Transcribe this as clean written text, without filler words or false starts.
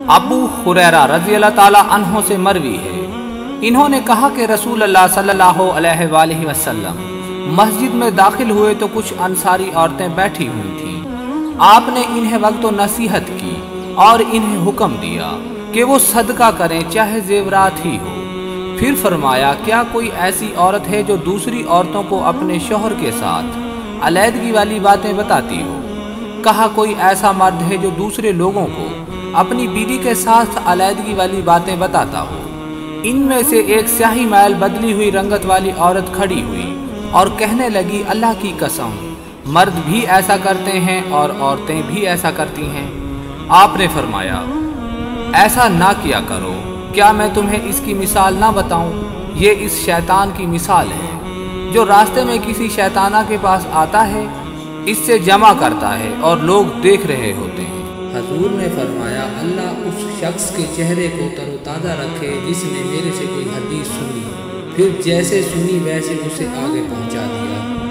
अबू हुरैरा रज़ी अल्लाह ताला अन्हो से मरवी है, इन्होंने कहा कि रसूल अल्लाह सल्लल्लाहु अलैहि वसल्लम मस्जिद में दाखिल हुए तो कुछ अंसारी औरतें बैठी हुई थीं। आपने इन्हें वक्त नसीहत की और इन्हें हुक्म दिया कि वो सदका करें चाहे जेवरात ही हो। फिर फरमाया, क्या कोई ऐसी औरत है जो दूसरी औरतों को अपने शौहर के साथ अलैदगी वाली बातें बताती हो? कहा, कोई ऐसा मर्द है जो दूसरे लोगों को अपनी बीवी के साथ अलैदगी वाली बातें बताता हो। इनमें से एक स्याही मैल बदली हुई रंगत वाली औरत खड़ी हुई और कहने लगी, अल्लाह की कसम, मर्द भी ऐसा करते हैं और औरतें भी ऐसा करती हैं। आपने फरमाया, ऐसा ना किया करो, क्या मैं तुम्हें इसकी मिसाल ना बताऊं? ये इस शैतान की मिसाल है जो रास्ते में किसी शैताना के पास आता है, इससे जमा करता है और लोग देख रहे होते हैं। हजूर ने फरमाया, अल्लाह उस शख्स के चेहरे को तरोताज़ा रखे जिसने मेरे से कोई हदीस सुनी, फिर जैसे सुनी वैसे उसे आगे पहुंचा दिया।